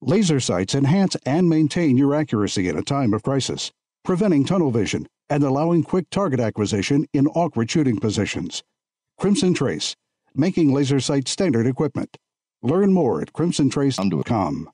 Laser sights enhance and maintain your accuracy in a time of crisis, preventing tunnel vision and allowing quick target acquisition in awkward shooting positions. Crimson Trace, making laser sights standard equipment. Learn more at crimsontrace.com.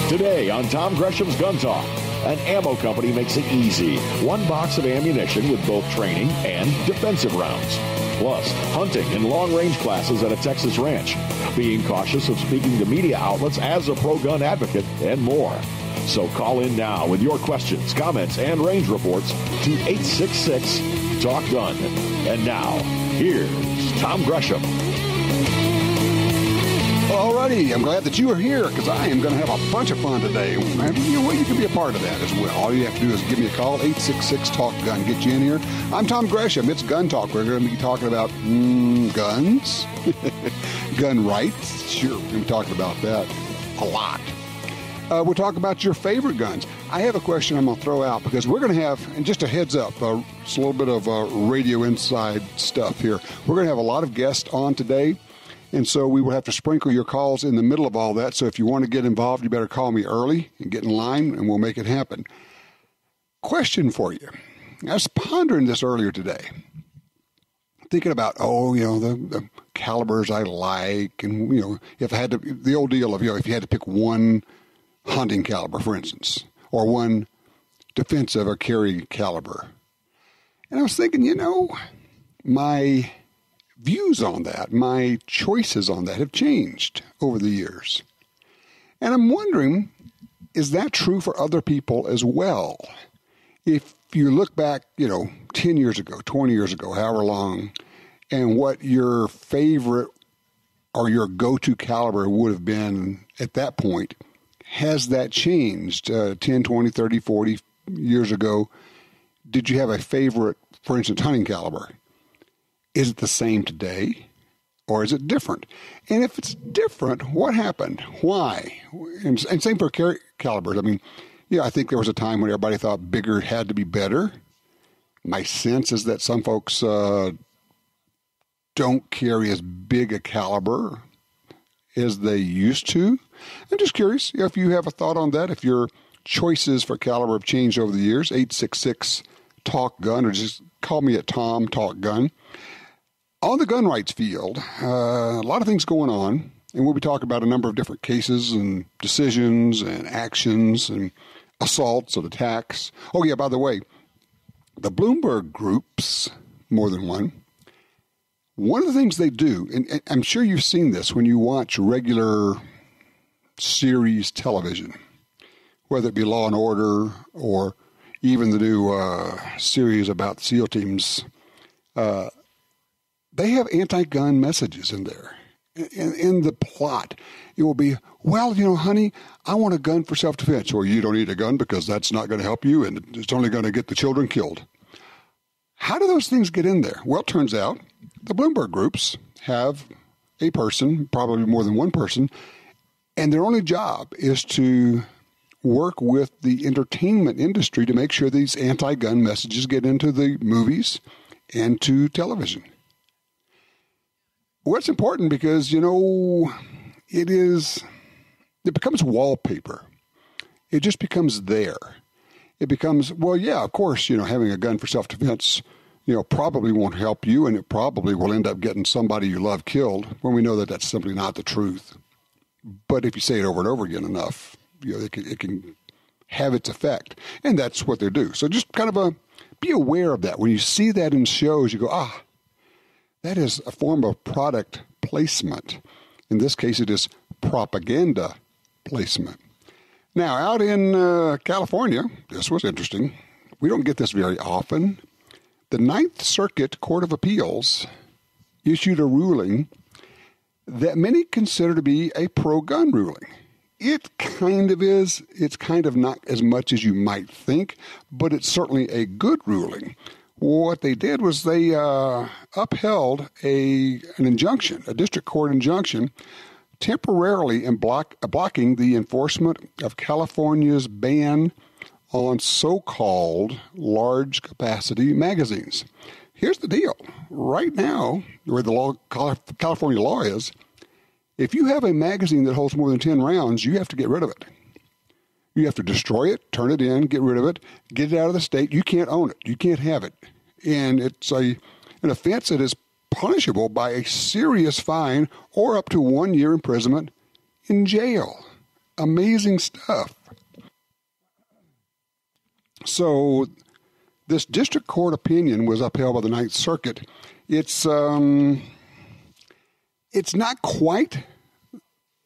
Today on Tom Gresham's Gun Talk, an ammo company makes it easy. One box of ammunition with both training and defensive rounds. Plus, hunting and long-range classes at a Texas ranch. Being cautious of speaking to media outlets as a pro-gun advocate, and more. So call in now with your questions, comments, and range reports to 866-TALK-GUN. And now, here's Tom Gresham. Alrighty, I'm glad that you are here because I am going to have a bunch of fun today. You know what? You can be a part of that as well. All you have to do is give me a call, 866-TALK-GUN. Get you in here. I'm Tom Gresham. It's Gun Talk. We're going to be talking about guns, gun rights. Sure, we're going to be talking about that a lot. We'll talk about your favorite guns. I have a question I'm going to throw out because we're going to have, and just a heads up, it's a little bit of radio inside stuff here. We're going to have a lot of guests on today. And so we will have to sprinkle your calls in the middle of all that. So if you want to get involved, you better call me early and get in line, and we'll make it happen. Question for you. I was pondering this earlier today, thinking about, the calibers I like, and, if I had to, the old deal of, if you had to pick one hunting caliber, for instance, or one defensive or carry caliber. And I was thinking, my views on that, my choices on that have changed over the years. And I'm wondering, is that true for other people as well? If you look back, 10 years ago, 20 years ago, however long, and what your favorite or your go-to caliber would have been at that point, has that changed 10, 20, 30, 40 years ago? Did you have a favorite, for instance, hunting caliber? Is it the same today, or is it different? And if it's different, what happened? Why? And same for carry calibers. I mean, I think there was a time when everybody thought bigger had to be better. My sense is that some folks don't carry as big a caliber as they used to. I'm just curious if you have a thought on that, if your choices for caliber have changed over the years. 866-TALK-GUN, or just call me at Tom Talk Gun. On the gun rights field, a lot of things going on, and we'll be talking about a number of different cases and decisions and actions and assaults and attacks. Oh, yeah, by the way, the Bloomberg groups, more than one of the things they do, and I'm sure you've seen this when you watch regular series television, whether it be Law and Order or even the new series about SEAL teams, they have anti-gun messages in there. In the plot, it will be, honey, I want a gun for self-defense, or you don't need a gun because that's not going to help you and it's only going to get the children killed. How do those things get in there? Well, it turns out the Bloomberg groups have a person, probably more than one person, and their only job is to work with the entertainment industry to make sure these anti-gun messages get into the movies and to television. Well, it's important because, it becomes wallpaper. It just becomes there. It becomes, of course, having a gun for self-defense, probably won't help you, and it probably will end up getting somebody you love killed, when we know that that's simply not the truth. But if you say it over and over again enough, it can have its effect. And that's what they do. So just kind of be aware of that. When you see that in shows, you go, that is a form of product placement. In this case, it is propaganda placement. Now, out in California, this was interesting. We don't get this very often. The Ninth Circuit Court of Appeals issued a ruling that many consider to be a pro-gun ruling. It kind of is. It's kind of not as much as you might think, but it's certainly a good ruling. What they did was they upheld an injunction, a district court injunction, temporarily blocking the enforcement of California's ban on so-called large capacity magazines. Here's the deal. Right now, where the California law is, if you have a magazine that holds more than 10 rounds, you have to get rid of it. You have to destroy it, turn it in, get rid of it, get it out of the state. You can't own it. You can't have it. And it's an offense that is punishable by a serious fine or up to 1 year imprisonment in jail. Amazing stuff. So this district court opinion was upheld by the Ninth Circuit. It's not quite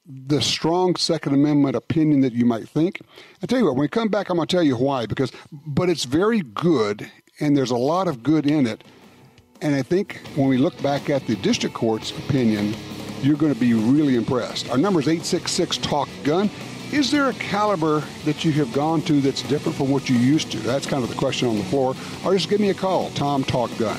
the strong Second Amendment opinion that you might think. I tell you what, when we come back, I'm going to tell you why. But it's very good, and there's a lot of good in it. And I think when we look back at the district court's opinion, you're going to be really impressed. Our number is 866-TALK-GUN. Is there a caliber that you have gone to that's different from what you used to? That's kind of the question on the floor. Or just give me a call, Tom Talk Gun.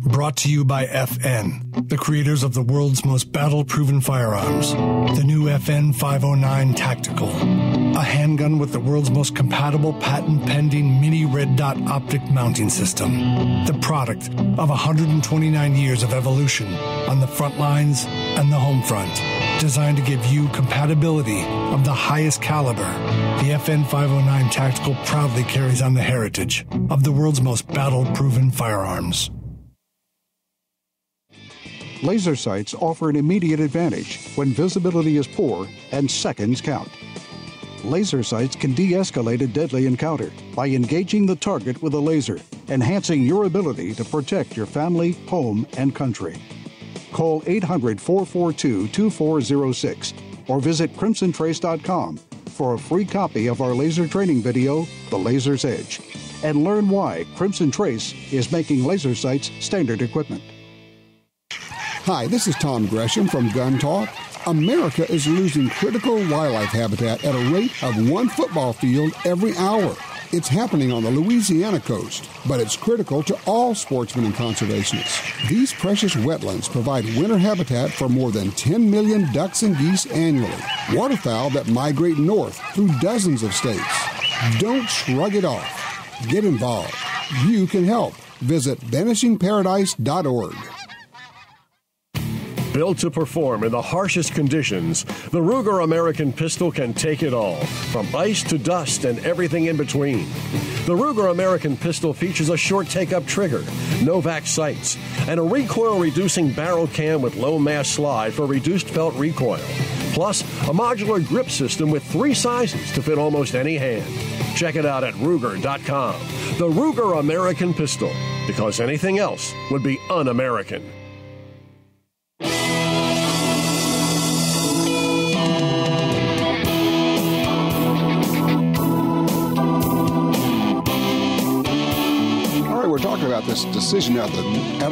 Brought to you by FN, the creators of the world's most battle-proven firearms. The new FN 509 Tactical, a handgun with the world's most compatible patent-pending mini red dot optic mounting system. The product of 129 years of evolution on the front lines and the home front. Designed to give you compatibility of the highest caliber, the FN 509 Tactical proudly carries on the heritage of the world's most battle-proven firearms. Laser sights offer an immediate advantage when visibility is poor and seconds count. Laser sights can de-escalate a deadly encounter by engaging the target with a laser, enhancing your ability to protect your family, home, and country. Call 800-442-2406 or visit crimsontrace.com for a free copy of our laser training video, The Laser's Edge, and learn why Crimson Trace is making laser sights standard equipment. Hi, this is Tom Gresham from Gun Talk. America is losing critical wildlife habitat at a rate of 1 football field every hour. It's happening on the Louisiana coast, but it's critical to all sportsmen and conservationists. These precious wetlands provide winter habitat for more than 10 million ducks and geese annually, waterfowl that migrate north through dozens of states. Don't shrug it off. Get involved. You can help. Visit vanishingparadise.org. Built to perform in the harshest conditions, the Ruger American pistol can take it all, from ice to dust and everything in between. The Ruger American pistol features a short take-up trigger, Novak sights, and a recoil-reducing barrel cam with low-mass slide for reduced felt recoil. Plus, a modular grip system with 3 sizes to fit almost any hand. Check it out at Ruger.com. The Ruger American pistol, because anything else would be un-American. We're talking about this decision out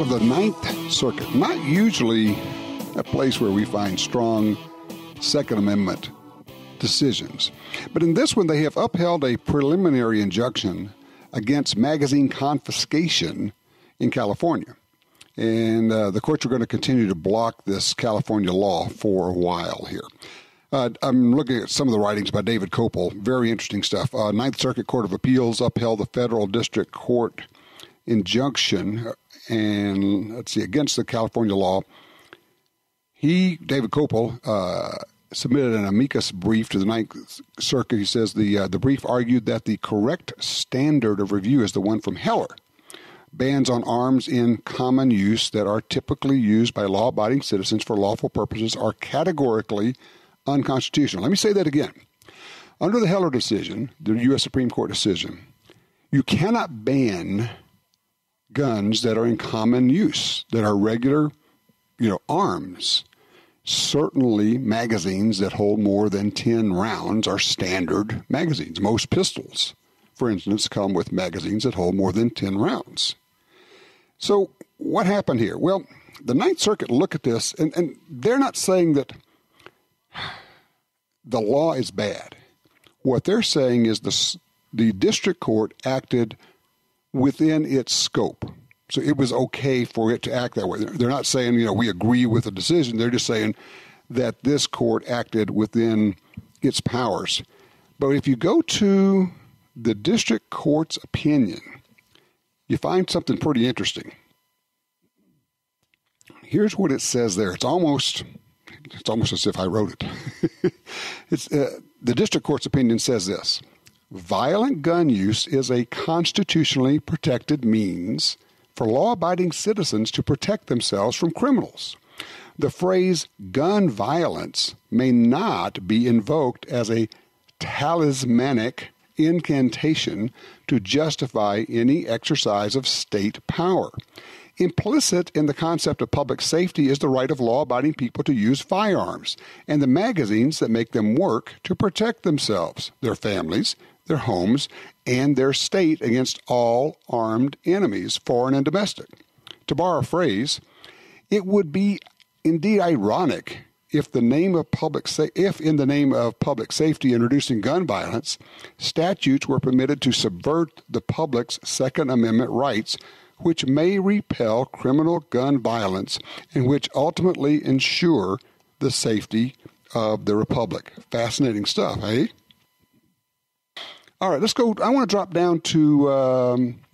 of the Ninth Circuit. Not usually a place where we find strong Second Amendment decisions. But in this one, they have upheld a preliminary injunction against magazine confiscation in California. And the courts are going to continue to block this California law for a while here. I'm looking at some of the writings by David Kopel. Very interesting stuff. Ninth Circuit Court of Appeals upheld the federal district court injunction and against the California law. David Kopel, submitted an amicus brief to the Ninth Circuit. He says the brief argued that the correct standard of review is the one from Heller. Bans on arms in common use that are typically used by law-abiding citizens for lawful purposes are categorically unconstitutional. Let me say that again. Under the Heller decision, the U.S. Supreme Court decision, you cannot ban guns that are in common use, that are regular, arms. Certainly, magazines that hold more than 10 rounds are standard magazines. Most pistols, for instance, come with magazines that hold more than 10 rounds. So what happened here? Well, the Ninth Circuit looked at this, and they're not saying that the law is bad. What they're saying is the district court acted within its scope. So it was okay for it to act that way. They're not saying, we agree with the decision. They're just saying that this court acted within its powers. But if you go to the district court's opinion, you find something pretty interesting. Here's what it says there. It's almost as if I wrote it. The district court's opinion says this: violent gun use is a constitutionally protected means for law-abiding citizens to protect themselves from criminals. The phrase gun violence may not be invoked as a talismanic incantation to justify any exercise of state power. Implicit in the concept of public safety is the right of law-abiding people to use firearms and the magazines that make them work to protect themselves, their families, their homes, and their state against all armed enemies, foreign and domestic. To borrow a phrase, it would be indeed ironic if in the name of public safety and reducing gun violence, statutes were permitted to subvert the public's Second Amendment rights, which may repel criminal gun violence and which ultimately ensure the safety of the republic. Fascinating stuff, eh? All right, let's go. I want to drop down to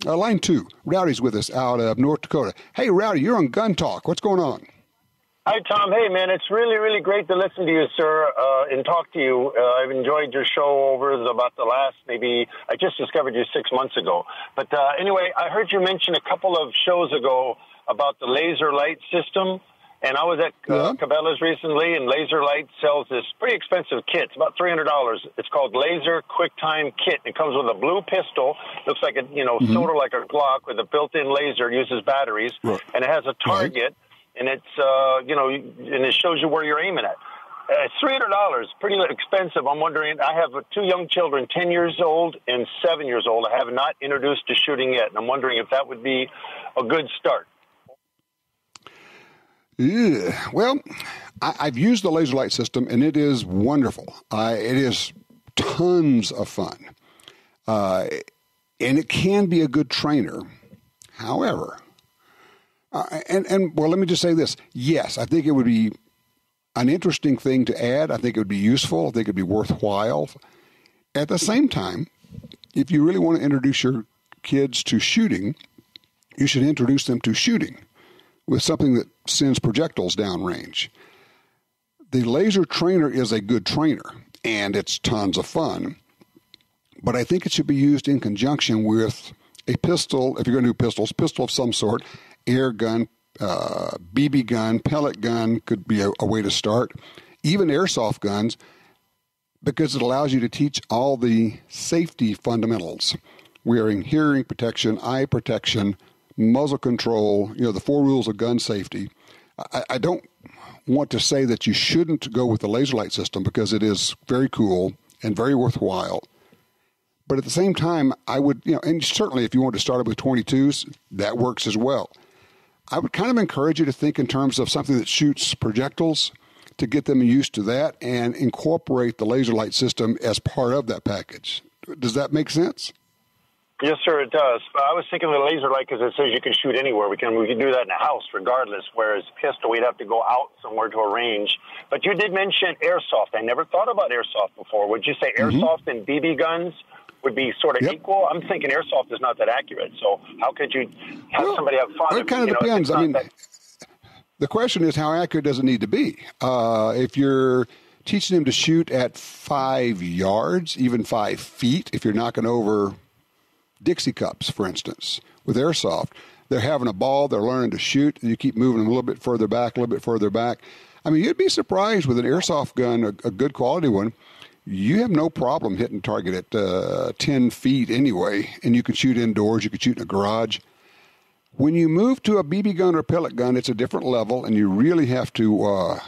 line 2. Rowdy's with us out of North Dakota. Hey, Rowdy, you're on Gun Talk. What's going on? Hi, Tom. Hey, man, it's really, really great to listen to you, sir, and talk to you. I've enjoyed your show over about the last, I just discovered you 6 months ago. But anyway, I heard you mention a couple of shows ago about the laser light system, and I was at Cabela's recently, and Laser Light sells this pretty expensive kit. It's about $300. It's called Laser QuickTime Kit. It comes with a blue pistol, looks like sort of like a Glock with a built-in laser, uses batteries, and it has a target. And it's, and it shows you where you're aiming at. It's $300, pretty expensive. I'm wondering, I have 2 young children, 10 years old and 7 years old. I have not introduced to shooting yet. And I'm wondering if that would be a good start. Yeah. Well, I've used the laser light system, and it is wonderful. It is tons of fun. And it can be a good trainer. However, well, let me just say this. Yes, I think it would be an interesting thing to add. I think it would be useful. I think it would be worthwhile. At the same time, if you really want to introduce your kids to shooting, you should introduce them to shooting with something that sends projectiles downrange. The laser trainer is a good trainer, and it's tons of fun. But I think it should be used in conjunction with a pistol, if you're going to do pistols, pistol of some sort, air gun, BB gun, pellet gun could be a way to start. Even airsoft guns, because it allows you to teach all the safety fundamentals. Wearing hearing protection, eye protection, muzzle control, the 4 rules of gun safety. I don't want to say that you shouldn't go with the laser light system because it is very cool and very worthwhile. But at the same time, I would, and certainly if you want to start it with 22s, that works as well. I would kind of encourage you to think in terms of something that shoots projectiles to get them used to that and incorporate the laser light system as part of that package. Does that make sense? Yes, sir, it does. I was thinking of the laser light because it says you can shoot anywhere. We can do that in a house regardless, whereas pistol, we'd have to go out somewhere to a range. But you did mention airsoft. I never thought about airsoft before. Would you say airsoft and BB guns would be sort of equal? I'm thinking airsoft is not that accurate. So how could you have somebody have fun? It kind of depends. The question is, how accurate does it need to be? If you're teaching them to shoot at 5 yards, even 5 feet, if you're knocking over Dixie cups, for instance, with airsoft, they're having a ball, they're learning to shoot, and you keep moving them a little bit further back, I mean, you'd be surprised with an airsoft gun, a good quality one, you have no problem hitting target at 10 feet anyway, and you can shoot indoors, you can shoot in a garage. When you move to a BB gun or pellet gun, it's a different level, and you really have to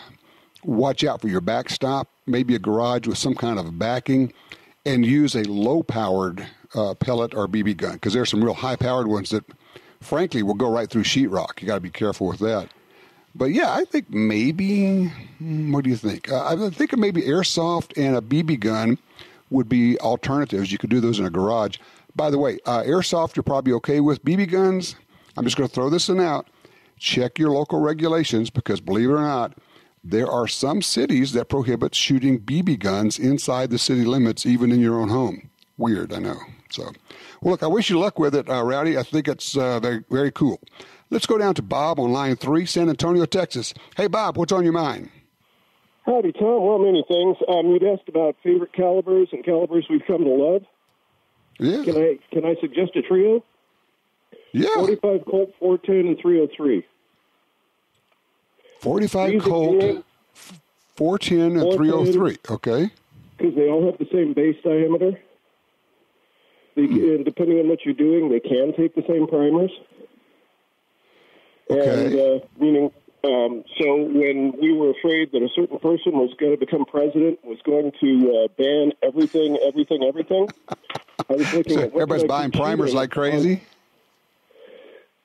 watch out for your backstop, maybe a garage with some kind of backing, and use a low-powered pellet or BB gun, because there's some real high-powered ones that, frankly, will go right through sheetrock. You got to be careful with that. But yeah, I think maybe, what do you think? I think maybe airsoft and a BB gun would be alternatives. You could do those in a garage. By the way, airsoft you're probably okay with. BB guns, I'm just going to throw this in out. Check your local regulations because, believe it or not, there are some cities that prohibit shooting BB guns inside the city limits, even in your own home. Weird, I know. So, well, look, I wish you luck with it, Rowdy. I think it's very, very cool. Let's go down to Bob on line 3, San Antonio, Texas. Hey, Bob, what's on your mind? Howdy, Tom. Well, many things. You'd asked about favorite calibers and calibers we've come to love. Yeah. Can I suggest a trio? Yeah. 45 Colt, 410, and 303. 45 Colt, 410, and 303. Okay. Because they all have the same base diameter. And depending on what you're doing, they can take the same primers. Okay. And meaning, so when we were afraid that a certain person was going to become president, was going to ban everything, I was looking So at what everybody's buying primers like crazy?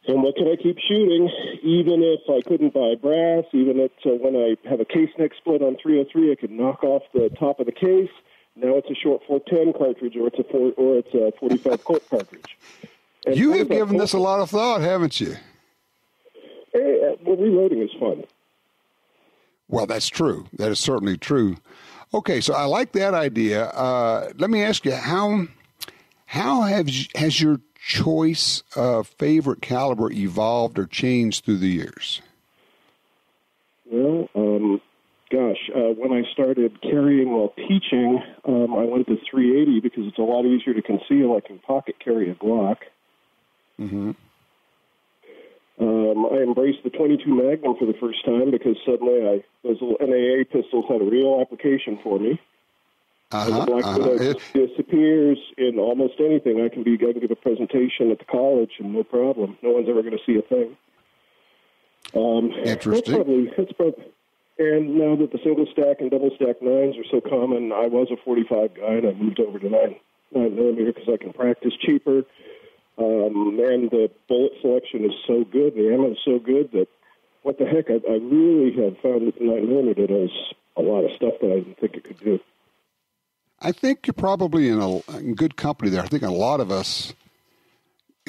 And what can I keep shooting, even if I couldn't buy brass, even if when I have a case neck split on 303, I could knock off the top of the case. Now it's a short 410 cartridge, or it's a 45 Colt cartridge. And you have given this a lot of thought, haven't you? Well, reloading is fun. Well, that's true. That is certainly true. Okay, so I like that idea. Let me ask you, how has your choice of favorite caliber evolved or changed through the years? Well, when I started carrying while teaching, I went to 380 because it's a lot easier to conceal. I can pocket carry a Glock. Mm-hmm. I embraced the 22 Magnum for the first time because suddenly those little NAA pistols had a real application for me. The Black Widow just disappears in almost anything. I can give a presentation at the college and no problem. No one's ever going to see a thing. Interesting. That's probably. And now that the single stack and double stack 9s are so common, I was a 45 guy and I moved over to 9 millimeter because I can practice cheaper. And the bullet selection is so good, the ammo is so good that what the heck, I really have found that the 9 millimeter does a lot of stuff that I didn't think it could do. I think you're probably in good company there. I think a lot of us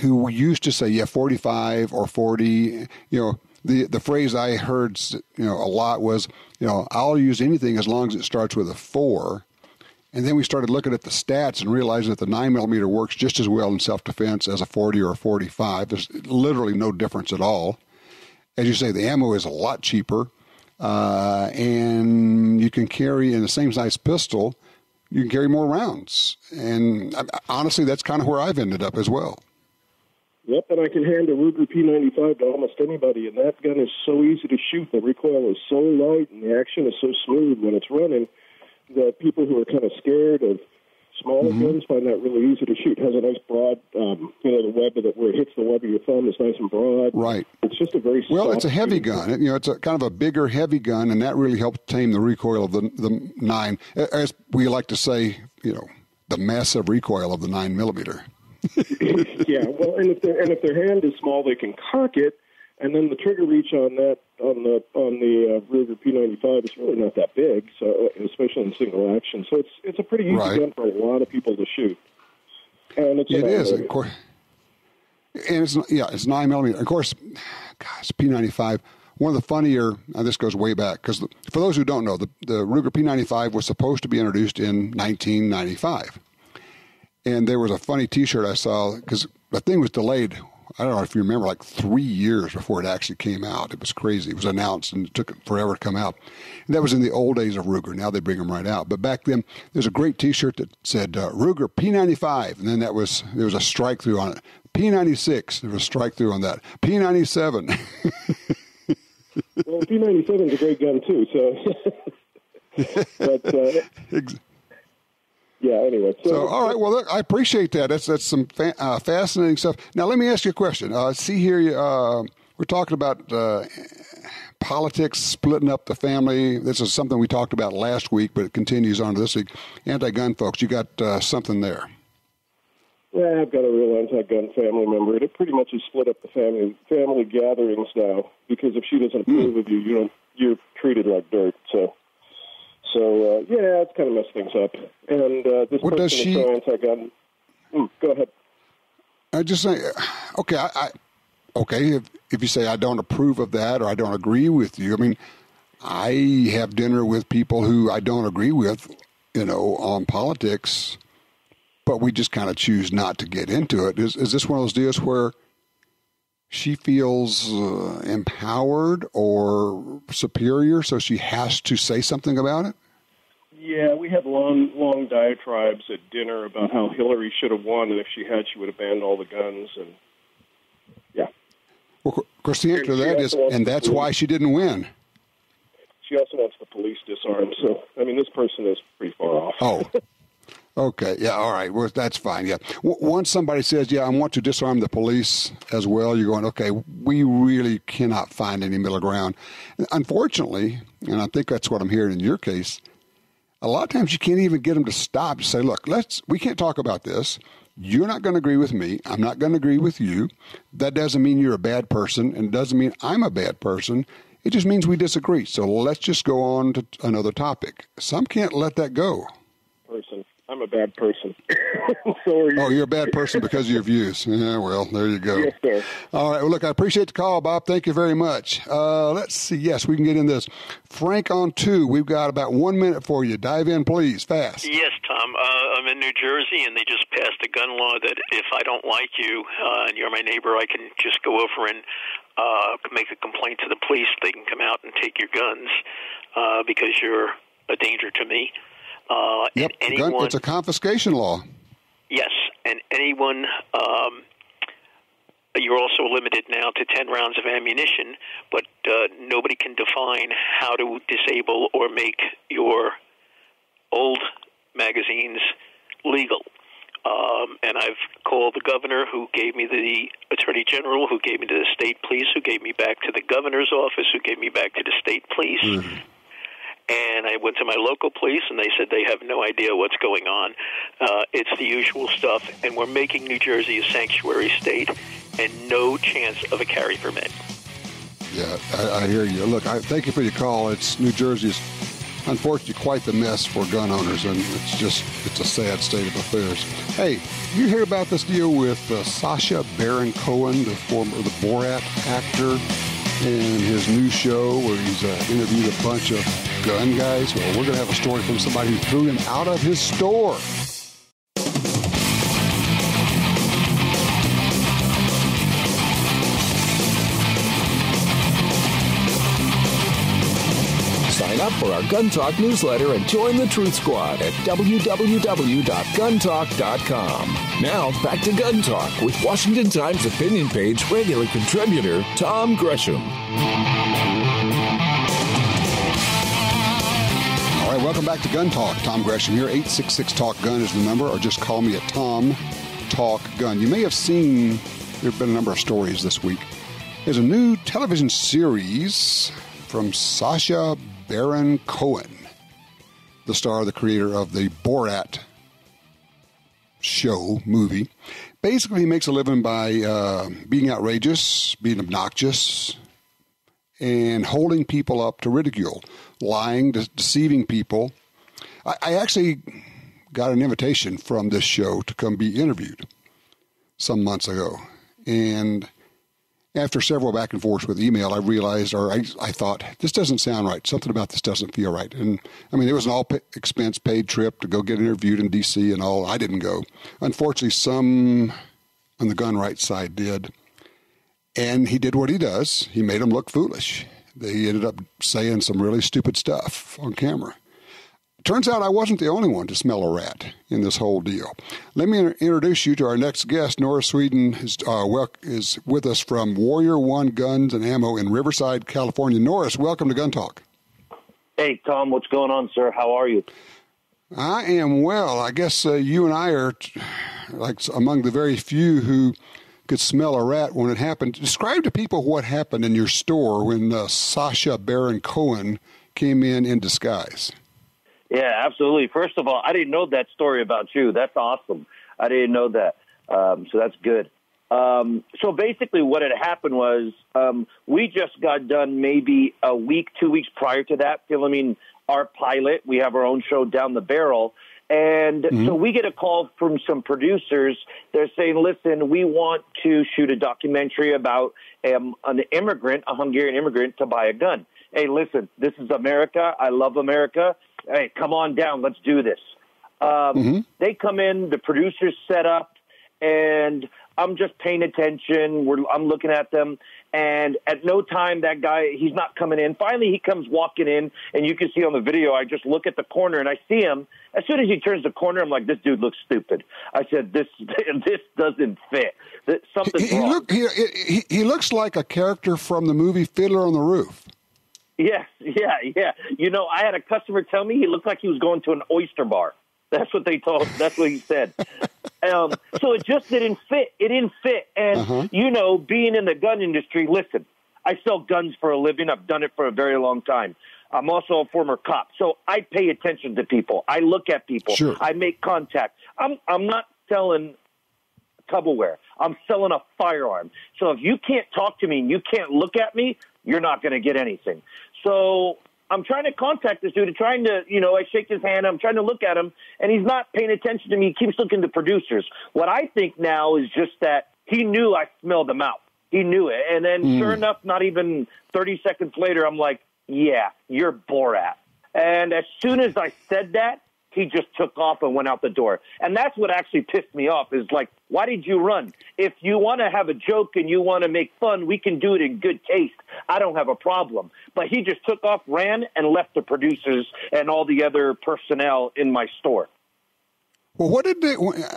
who used to say, 45 or 40, the phrase I heard, a lot was, I'll use anything as long as it starts with a 4. And then we started looking at the stats and realizing that the 9 millimeter works just as well in self-defense as a 40 or a 45. There's literally no difference at all. As you say, the ammo is a lot cheaper, and you can carry in the same size pistol, you can carry more rounds. And honestly, that's kind of where I've ended up as well. Yep, and I can hand a Ruger P95 to almost anybody, and that gun is so easy to shoot. The recoil is so light, and the action is so smooth when it's running that people who are kind of scared of smaller guns find that really easy to shoot. It has a nice broad, the web of it where it hits the web of your thumb is nice and broad. Right. It's just a very well. soft It's a heavy gun. It's a kind of a bigger, heavy gun, and that really helps tame the recoil of the 9. As we like to say, the massive recoil of the 9 millimeter. Yeah. Well, and if their hand is small, they can cock it, and then the trigger reach on the Ruger P95 is really not that big, so especially in single action. So it's a pretty easy gun for a lot of people to shoot. And it is, of course. And it's 9 millimeter. Of course, gosh, P95. One of the funnier. This goes way back because for those who don't know, the Ruger P95 was supposed to be introduced in 1995, and there was a funny T-shirt I saw because the thing was delayed. I don't know if you remember, like 3 years before it actually came out. It was crazy. It was announced, and it took forever to come out. And that was in the old days of Ruger. Now they bring them right out. But back then, there's a great T-shirt that said Ruger P95, and then there was a strike-through on it. P96, there was a strike-through on that. P97. Well, P97 is a great gun, too. So, but, yeah, anyway. So, all right. Well, look, I appreciate that. That's some fascinating stuff. Now, let me ask you a question. See here, we're talking about politics, splitting up the family. This is something we talked about last week, but it continues on to this week. Anti-gun folks, you got something there. Yeah, I've got a real anti-gun family member. It pretty much has split up the family gatherings now because if she doesn't approve of you, you're treated like dirt. So it's kind of messed things up. And this what person does is so anti-gun. Go ahead. I just say, okay, okay, if you say I don't approve of that or I don't agree with you, I mean, I have dinner with people who I don't agree with, on politics, but we just kind of choose not to get into it. Is this one of those deals where she feels empowered or superior, so she has to say something about it? Yeah, we had long diatribes at dinner about how Hillary should have won, and if she had, she would have banned all the guns. And yeah. Well, of course, the answer to that is, and that's why she didn't win. She also wants the police disarmed. So, I mean, this person is pretty far off. Oh, okay. Yeah, all right. Well, that's fine. Yeah. Once somebody says, yeah, I want to disarm the police as well, you're going, okay, we really cannot find any middle ground. Unfortunately, and I think that's what I'm hearing in your case, a lot of times you can't even get them to stop to say, look, we can't talk about this. You're not going to agree with me. I'm not going to agree with you. That doesn't mean you're a bad person, and it doesn't mean I'm a bad person. It just means we disagree. So let's just go on to another topic. Some can't let that go. I'm a bad person. So are you. Oh, you're a bad person because of your views. Yeah, well, there you go. Yes, sir. All right. Well, look, I appreciate the call, Bob. Thank you very much. Let's see. Yes, we can get in this. Frank on 2. We've got about 1 minute for you. Dive in, please, fast. Yes, Tom. I'm in New Jersey, and they just passed a gun law that if I don't like you and you're my neighbor, I can just go over and make a complaint to the police. They can come out and take your guns because you're a danger to me. Yep, it's a confiscation law. Yes, and anyone, you're also limited now to 10 rounds of ammunition, but nobody can define how to disable or make your old magazines legal. And I've called the governor, who gave me the attorney general, who gave me to the state police, who gave me back to the governor's office, who gave me back to the state police. Mm-hmm. And I went to my local police, and they said they have no idea what's going on. It's the usual stuff, and we're making New Jersey a sanctuary state and no chance of a carry permit. Yeah, I hear you. Look, thank you for your call. New Jersey's unfortunately quite the mess for gun owners, and it's a sad state of affairs. Hey, you hear about this deal with Sacha Baron Cohen, the Borat actor, and his new show where he's interviewed a bunch of gun guys? Well, we're going to have a story from somebody who threw him out of his store. Sign up for our Gun Talk newsletter and join the Truth Squad at www.guntalk.com. Now, back to Gun Talk with Washington Times opinion page regular contributor Tom Gresham. All right, welcome back to Gun Talk. Tom Gresham here. 866-TALK-GUN is the number, or just call me at Tom Talk Gun. You may have seen, there have been a number of stories this week. There's a new television series from Sacha Baron Cohen, the star, the creator of the Borat movie. Basically, he makes a living by being outrageous, being obnoxious, and holding people up to ridicule, lying, deceiving people. I actually got an invitation from this show to come be interviewed some months ago. And after several back and forths with email, I realized, or I thought, this doesn't sound right. Something about this doesn't feel right. And, I mean, it was an all-expense paid trip to go get interviewed in D.C. and all. I didn't go. Unfortunately, some on the gun rights side did. And he did what he does. He made them look foolish. They ended up saying some really stupid stuff on camera. Turns out I wasn't the only one to smell a rat in this whole deal. Let me introduce you to our next guest. Norris Whedon is with us from Warrior One Guns and Ammo in Riverside, California. Norris, welcome to Gun Talk. Hey, Tom, what's going on, sir? How are you? I am well. I guess you and I are like among the very few who could smell a rat when it happened. Describe to people what happened in your store when Sacha Baron Cohen came in disguise. Yeah, absolutely. First of all, I didn't know that story about you. That's awesome. I didn't know that. So that's good. So basically what had happened was we just got done maybe a week, 2 weeks prior to that filming our pilot. We have our own show, Down the Barrel. And so we get a call from some producers. They're saying, listen, we want to shoot a documentary about an immigrant, a Hungarian immigrant, to buy a gun. Hey, listen, this is America. I love America. Hey, come on down. Let's do this. They come in, the producers set up, and I'm just paying attention. I'm looking at them. And at no time, that guy, he's not coming in. Finally, he comes walking in, and you can see on the video, I just look at the corner, and I see him. As soon as he turns the corner, I'm like, this dude looks stupid. I said, this doesn't fit. Something's wrong. He looks like a character from the movie Fiddler on the Roof. Yes, yeah. You know, I had a customer tell me he looked like he was going to an oyster bar. That's what they told. That's what he said. So it just didn't fit. It didn't fit. And, you know, being in the gun industry, listen, I sell guns for a living. I've done it for a very long time. I'm also a former cop. So I pay attention to people. I look at people. Sure. I make contact. I'm not selling Tupperware. I'm selling a firearm. So if you can't talk to me and you can't look at me, you're not going to get anything. So I'm trying to contact this dude, trying to, you know, I shake his hand. I'm trying to look at him, and he's not paying attention to me. He keeps looking to producers. What I think now is just that he knew I smelled him out. He knew it. And then sure enough, not even 30 seconds later, I'm like, yeah, you're Borat. And as soon as I said that, he just took off and went out the door. And that's what actually pissed me off is like, why did you run? If you want to have a joke and you want to make fun, we can do it in good taste. I don't have a problem. But he just took off, ran, and left the producers and all the other personnel in my store. Well, what did they,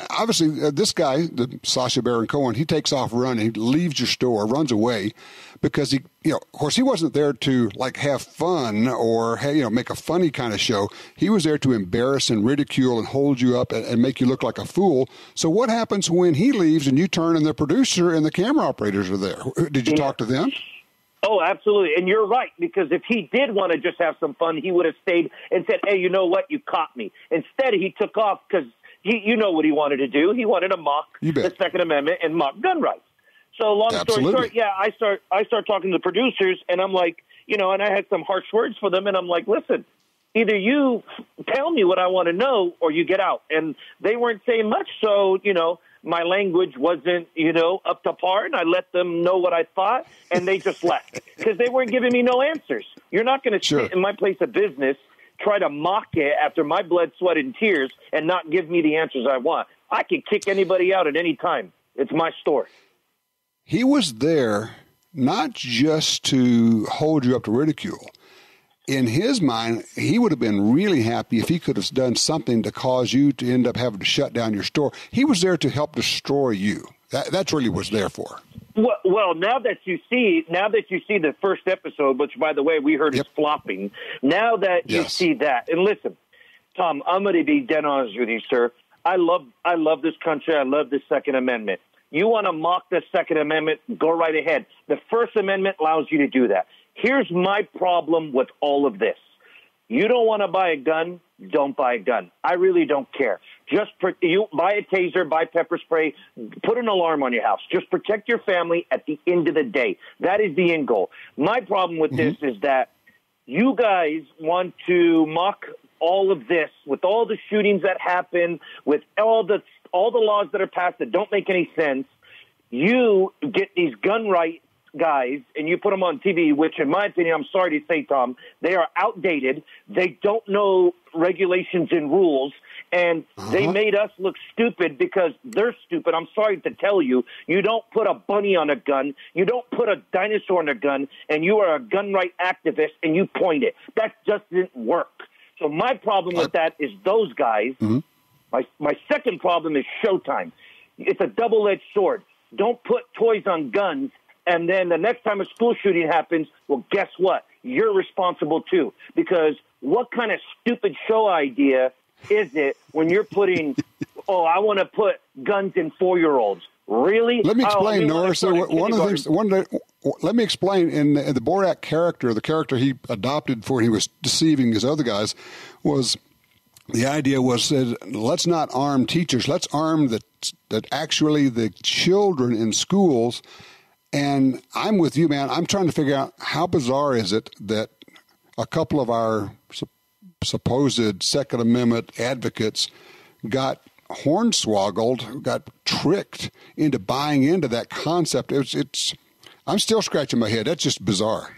obviously this guy, the Sacha Baron Cohen, he takes off running, he leaves your store, runs away because he, you know, of course he wasn't there to like have fun or, you know, make a funny kind of show. He was there to embarrass and ridicule and hold you up and make you look like a fool. So what happens when he leaves and you turn and the producer and the camera operators are there? Did you talk to them? Oh, absolutely. And you're right, because if he did want to just have some fun, he would have stayed and said, hey, you know what? You caught me. Instead, he took off because you know what he wanted to do. He wanted to mock the Second Amendment and mock gun rights. So long story short, yeah, I start talking to the producers, and I'm like, you know, and I had some harsh words for them, and I'm like, listen, either you tell me what I want to know or you get out. And they weren't saying much, so, you know, my language wasn't, you know, up to par, and I let them know what I thought, and they just left because they weren't giving me no answers. You're not going to sit in my place of business, try to mock it after my blood, sweat, and tears and not give me the answers I want. I can kick anybody out at any time. It's my store. He was there not just to hold you up to ridicule. In his mind, he would have been really happy if he could have done something to cause you to end up having to shut down your store. He was there to help destroy you. That's really what was there for. Well, now that you see the first episode, which, by the way, we heard is flopping, now that you see that, and listen, Tom, I'm going to be dead honest with you, sir. I love this country. I love the Second Amendment. You want to mock the Second Amendment, go right ahead. The First Amendment allows you to do that. Here's my problem with all of this. You don't want to buy a gun, don't buy a gun. I really don't care. Just you buy a taser, buy pepper spray, put an alarm on your house. Just protect your family at the end of the day. That is the end goal. My problem with this is that you guys want to mock all of this with all the shootings that happen, with all the laws that are passed that don't make any sense. You get these gun rights guys and you put them on TV, which in my opinion, I'm sorry to say, Tom, they are outdated. They don't know regulations and rules, and they made us look stupid because they're stupid. I'm sorry to tell you, you don't put a bunny on a gun, you don't put a dinosaur on a gun, and you are a gun right activist and you point it. That just didn't work. So my problem with that is those guys. My second problem is Showtime. It's a double-edged sword. Don't put toys on guns, and then the next time a school shooting happens, well, guess what? You're responsible too. Because what kind of stupid show idea is it when you're putting, I want to put guns in 4-year-olds? Really? Let me explain, Norris. One of the things. Let me explain. In the Borat character, the character he adopted for he was deceiving his other guys, was the idea was let's not arm teachers. Let's arm that actually the children in schools. And I'm with you, man. I'm trying to figure out how bizarre is it that a couple of our supposed Second Amendment advocates got hornswoggled, got tricked into buying into that concept. I'm still scratching my head. That's just bizarre.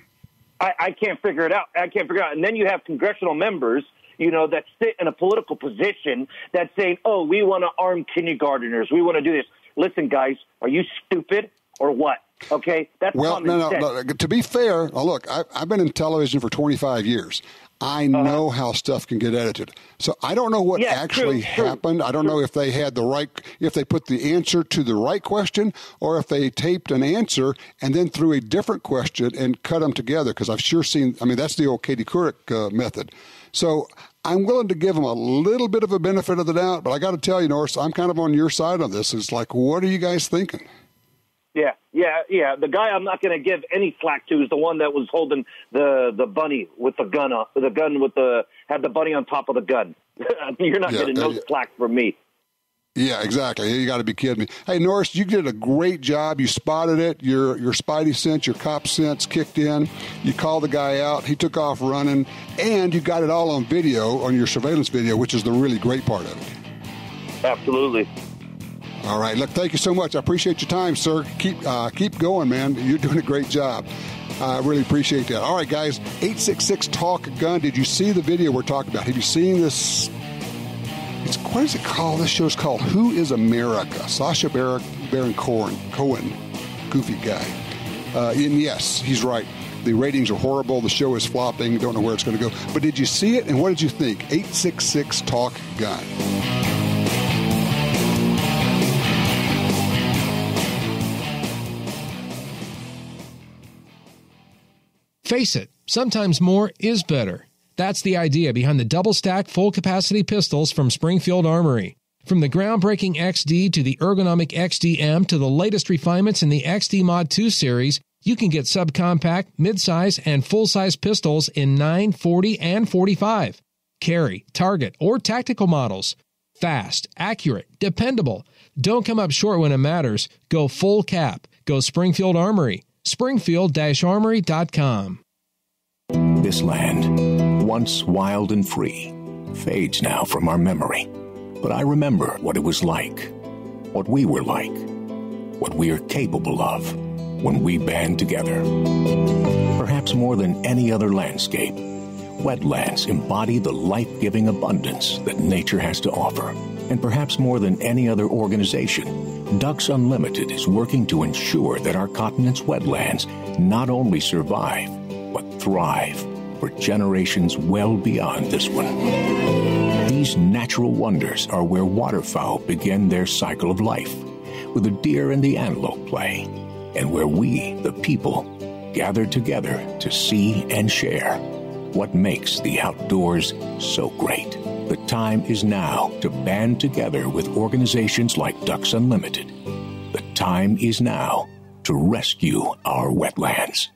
I can't figure it out. And then you have congressional members, that sit in a political position that's saying, oh, we want to arm kindergarteners. We want to do this. Listen, guys, are you stupid or what? Okay, that's common sense. No. To be fair, look, I've been in television for 25 years. I know how stuff can get edited. So I don't know what actually happened. I don't know if they had if they put the answer to the right question or if they taped an answer and then threw a different question and cut them together. Because I've sure seen, that's the old Katie Couric method. So I'm willing to give them a little bit of a benefit of the doubt. But I got to tell you, Norris, I'm kind of on your side on this. It's like, what are you guys thinking? Yeah. The guy I'm not going to give any slack to is the one that was holding the bunny with the gun, had the bunny on top of the gun. You're not getting no slack from me. Yeah, exactly. You got to be kidding me. Hey, Norris, you did a great job. You spotted it. Your spidey sense, your cop sense kicked in. You called the guy out. He took off running, and you got it all on video, on your surveillance video, which is the really great part of it. Absolutely. All right. Look, thank you so much. I appreciate your time, sir. Keep going, man. You're doing a great job. I really appreciate that. All right, guys. 866-TALK-GUN. Did you see the video we're talking about? Have you seen this? What is it called? This show's called Who is America? Sacha Baron Cohen, goofy guy. And yes, he's right. The ratings are horrible. The show is flopping. Don't know where it's going to go. But did you see it? And what did you think? 866-TALK-GUN. Face it, sometimes more is better. That's the idea behind the double-stacked full-capacity pistols from Springfield Armory. From the groundbreaking XD to the ergonomic XDM to the latest refinements in the XD Mod 2 series, you can get subcompact, midsize, and full-size pistols in 9, 40, and 45. Carry, target, or tactical models. Fast, accurate, dependable. Don't come up short when it matters. Go full cap. Go Springfield Armory. Springfield-Armory.com. This land, once wild and free, fades now from our memory. But I remember what it was like, what we were like, what we are capable of when we band together. Perhaps more than any other landscape, wetlands embody the life-giving abundance that nature has to offer. And perhaps more than any other organization, Ducks Unlimited is working to ensure that our continent's wetlands not only survive, but thrive for generations well beyond this one. These natural wonders are where waterfowl begin their cycle of life, where the deer and the antelope play, and where we, the people, gather together to see and share what makes the outdoors so great. The time is now to band together with organizations like Ducks Unlimited. The time is now to rescue our wetlands.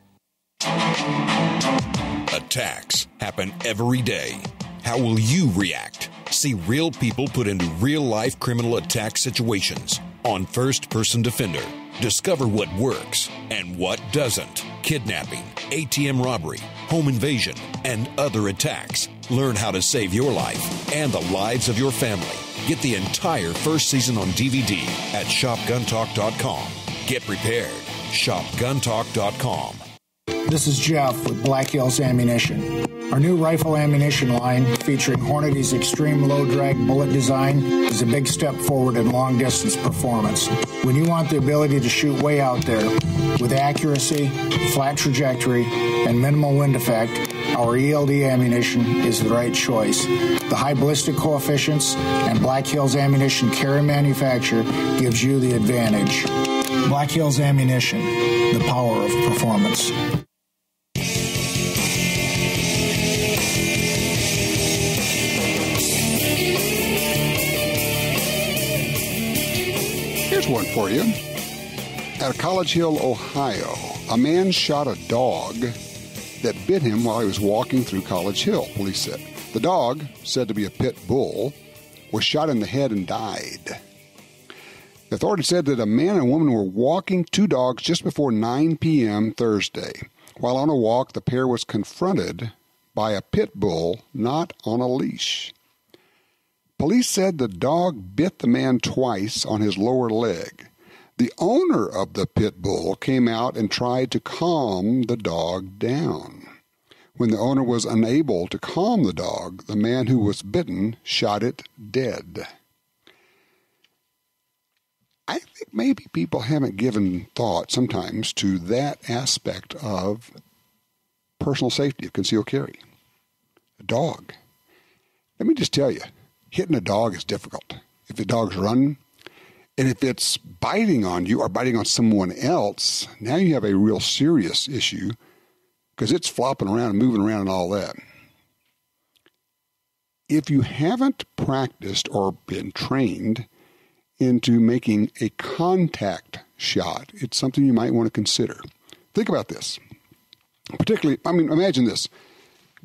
Attacks happen every day. How will you react? See real people put into real-life criminal attack situations on First Person Defender. Discover what works and what doesn't. Kidnapping, ATM robbery, home invasion, and other attacks. Learn how to save your life and the lives of your family. Get the entire first season on DVD at ShopGunTalk.com. Get prepared. ShopGunTalk.com. This is Jeff with Black Hills Ammunition. Our new rifle ammunition line, featuring Hornady's extreme low-drag bullet design, is a big step forward in long-distance performance. When you want the ability to shoot way out there with accuracy, flat trajectory, and minimal wind effect, our ELD ammunition is the right choice. The high ballistic coefficients and Black Hills Ammunition carry manufacture gives you the advantage. Black Hills Ammunition, the power of performance. Here's one for you. At College Hill, Ohio, a man shot a dog that bit him while he was walking through College Hill, police said. The dog, said to be a pit bull, was shot in the head and died. The authorities said that a man and woman were walking two dogs just before 9 p.m. Thursday. While on a walk, the pair was confronted by a pit bull not on a leash. Police said the dog bit the man twice on his lower leg. The owner of the pit bull came out and tried to calm the dog down. When the owner was unable to calm the dog, the man who was bitten shot it dead. I think maybe people haven't given thought sometimes to that aspect of personal safety of concealed carry. A dog. Let me just tell you, hitting a dog is difficult. If the dog's running, and if it's biting on you or biting on someone else, now you have a real serious issue because it's flopping around and moving around and all that. If you haven't practiced or been trained into making a contact shot, it's something you might want to consider. Think about this. Particularly, imagine this.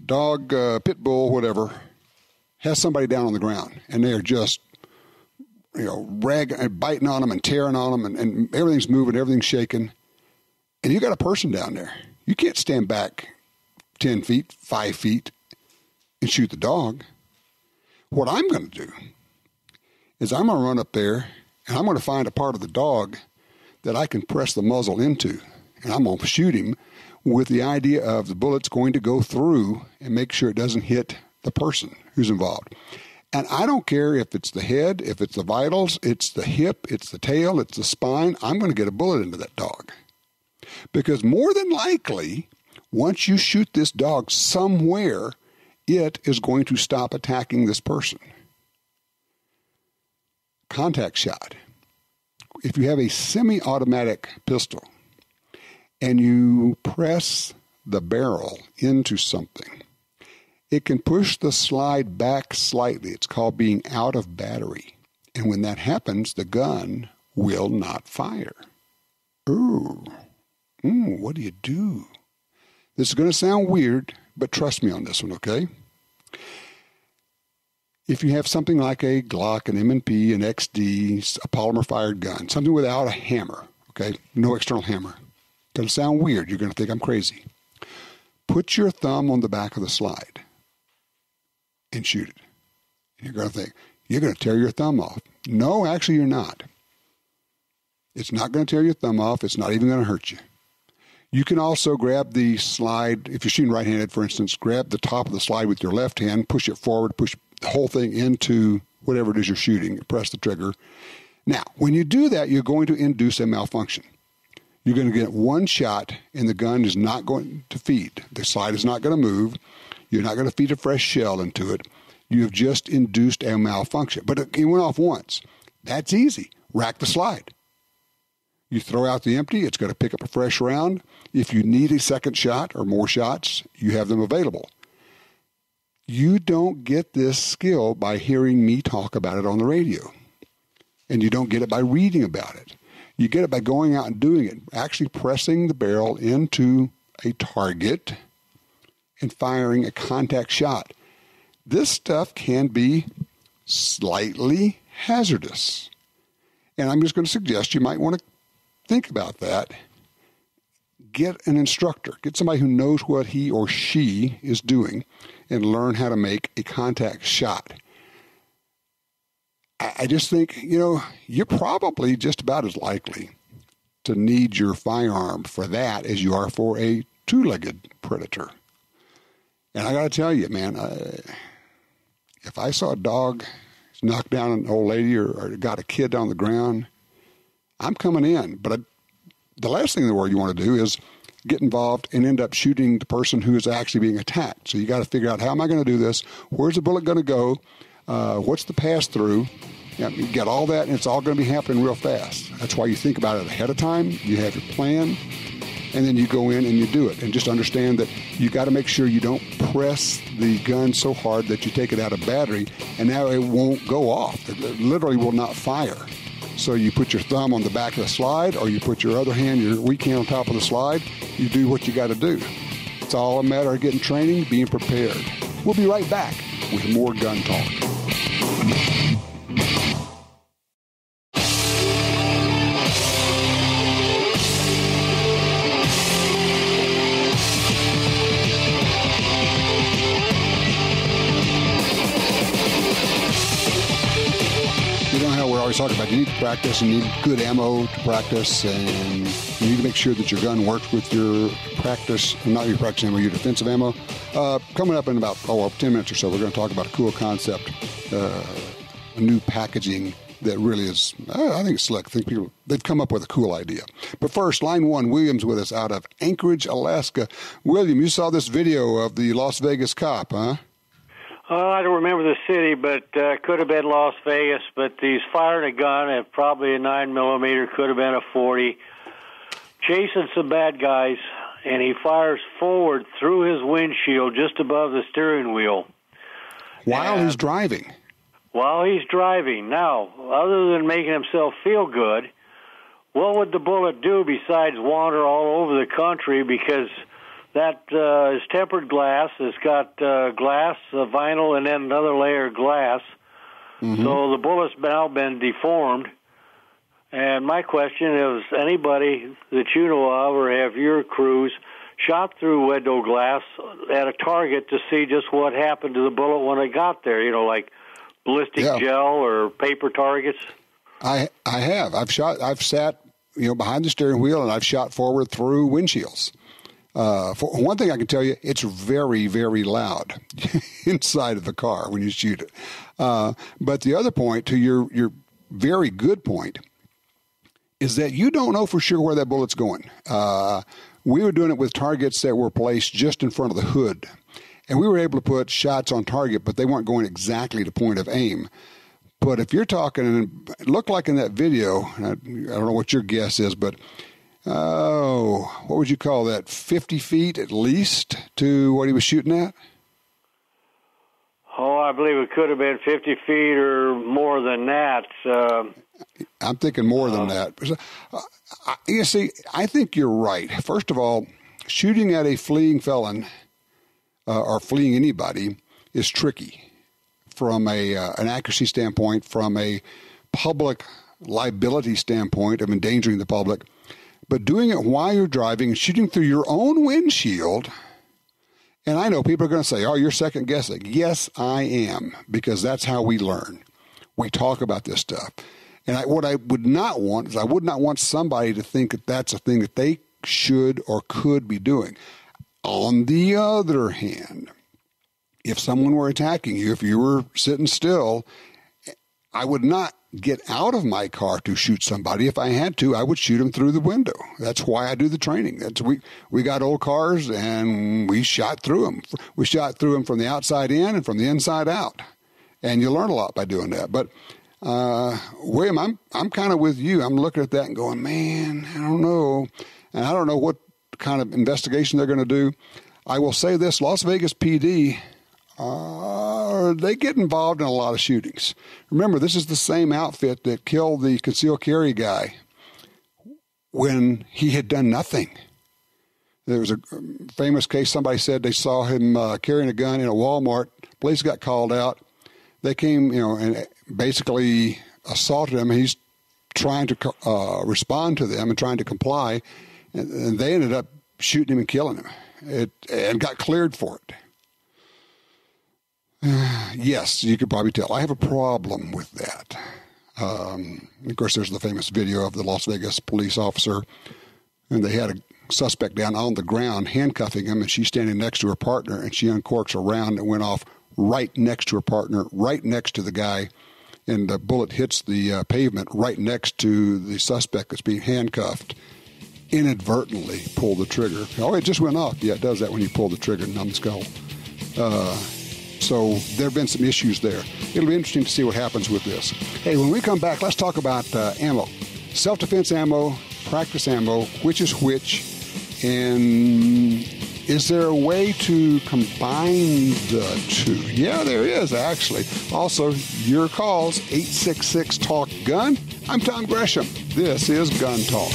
Dog, pit bull, whatever, has somebody down on the ground, and they're just, biting on them and tearing on them, and everything's moving, everything's shaking, and you got a person down there. You can't stand back 10 feet, 5 feet, and shoot the dog. What I'm going to do is I'm going to run up there, and I'm going to find a part of the dog that I can press the muzzle into, and I'm going to shoot him with the idea of the bullet's going to go through and make sure it doesn't hit the person who's involved. And I don't care if it's the head, if it's the vitals, it's the hip, it's the tail, it's the spine. I'm going to get a bullet into that dog. Because more than likely, once you shoot this dog somewhere, it is going to stop attacking this person. Contact shot. If you have a semi-automatic pistol and you press the barrel into something, it can push the slide back slightly. It's called being out of battery. And when that happens, the gun will not fire. What do you do? This is going to sound weird, but trust me on this one, okay? If you have something like a Glock, an M&P, an XD, a polymer-fired gun, something without a hammer, okay? No external hammer. It's going to sound weird. You're going to think I'm crazy. Put your thumb on the back of the slide and shoot it. You're going to think, you're going to tear your thumb off. No, actually, you're not. It's not going to tear your thumb off. It's not even going to hurt you. You can also grab the slide, if you're shooting right-handed, for instance, grab the top of the slide with your left hand, push it forward, push the whole thing into whatever it is you're shooting, press the trigger. Now, when you do that, you're going to induce a malfunction. You're going to get one shot, and the gun is not going to feed. The slide is not going to move. You're not going to feed a fresh shell into it. You have just induced a malfunction. But it went off once. That's easy. Rack the slide. You throw out the empty, it's going to pick up a fresh round. If you need a second shot or more shots, you have them available. You don't get this skill by hearing me talk about it on the radio. And you don't get it by reading about it. You get it by going out and doing it, actually pressing the barrel into a target and firing a contact shot. This stuff can be slightly hazardous. And I'm just going to suggest you might want to think about that. Get an instructor. Get somebody who knows what he or she is doing and learn how to make a contact shot. I just think, you're probably just about as likely to need your firearm for that as you are for a two-legged predator. And I got to tell you, man, if I saw a dog knock down an old lady or got a kid on the ground, I'm coming in. But the last thing in the world you want to do is get involved and end up shooting the person who is actually being attacked. So you got to figure out, how am I going to do this? Where's the bullet going to go? What's the pass-through? You got all that, and it's all going to be happening real fast. That's why you think about it ahead of time. You have your plan, and then you go in and you do it. And just understand that you got to make sure you don't press the gun so hard that you take it out of battery, and now it won't go off. It literally will not fire. So you put your thumb on the back of the slide, or you put your other hand, your weak hand on top of the slide. You do what you got to do. It's all a matter of getting training, being prepared. We'll be right back with more Gun Talk. always talk about you need to practice, you need good ammo to practice, and you need to make sure that your gun works with your practice, not your practice ammo, your defensive ammo. Coming up in about 10 minutes or so, we're going to talk about a cool concept, a new packaging that really is, I think it's slick. I think they've come up with a cool idea. But first, line one, William's with us out of Anchorage, Alaska. William, you saw this video of the Las Vegas cop, huh? Oh, I don't remember the city, but could have been Las Vegas. But he's firing a gun, probably a 9mm, could have been a 40, chasing some bad guys, and he fires forward through his windshield just above the steering wheel. While he's driving? While he's driving. Now, other than making himself feel good, what would the bullet do besides wander all over the country? Because that is tempered glass. It's got glass, vinyl, and then another layer of glass. Mm-hmm. So the bullet's now been deformed. And my question is, anybody that you know of or have your crews shot through window glass at a target to see just what happened to the bullet when it got there? You know, like ballistic gel or paper targets? I have. I've sat, behind the steering wheel, and I've shot forward through windshields. For one thing I can tell you, it's very, very loud inside of the car when you shoot it. But the other point, to your very good point, is that you don't know for sure where that bullet's going. We were doing it with targets that were placed just in front of the hood. And we were able to put shots on target, but they weren't going exactly to point of aim. But if you're talking, it looked like in that video, I don't know what your guess is, but what would you call that, 50 feet at least to what he was shooting at? Oh, I believe it could have been 50 feet or more than that. I'm thinking more than that. You see, I think you're right. First of all, shooting at a fleeing felon or fleeing anybody is tricky from an accuracy standpoint, from a public liability standpoint of endangering the public. But doing it while you're driving, shooting through your own windshield, and I know people are going to say, oh, you're second guessing. Yes, I am, because that's how we learn. We talk about this stuff. And what I would not want is I would not want somebody to think that that's a thing that they should or could be doing. On the other hand, if someone were attacking you, if you were sitting still, I would not get out of my car to shoot somebody. If I had to, I would shoot them through the window. That's why I do the training. We got old cars, and we shot through them. We shot through them from the outside in and from the inside out. And you learn a lot by doing that. But William, I'm kind of with you. I'm looking at that and going, man, I don't know. And I don't know what kind of investigation they're going to do. I will say this, Las Vegas PD, they get involved in a lot of shootings. Remember, this is the same outfit that killed the concealed carry guy when he had done nothing. There was a famous case, somebody said they saw him carrying a gun in a Walmart. Police got called out. They came, and basically assaulted him. He's trying to respond to them and trying to comply, and they ended up shooting him and killing him, and got cleared for it. Yes, you could probably tell. I have a problem with that. Of course, there's the famous video of the Las Vegas police officer, and they had a suspect down on the ground handcuffing him, and she's standing next to her partner, and she uncorks a round that went off right next to her partner, right next to the guy, and the bullet hits the pavement right next to the suspect that's being handcuffed. Inadvertently pull the trigger. Oh, it just went off. Yeah, it does that when you pull the trigger, numbskull. So there have been some issues there. It'll be interesting to see what happens with this. Hey, when we come back, let's talk about ammo. Self-defense ammo, practice ammo, which is which, and is there a way to combine the two? Yeah, there is, actually. Also, your calls, 866-TALK-GUN. I'm Tom Gresham. This is Gun Talk.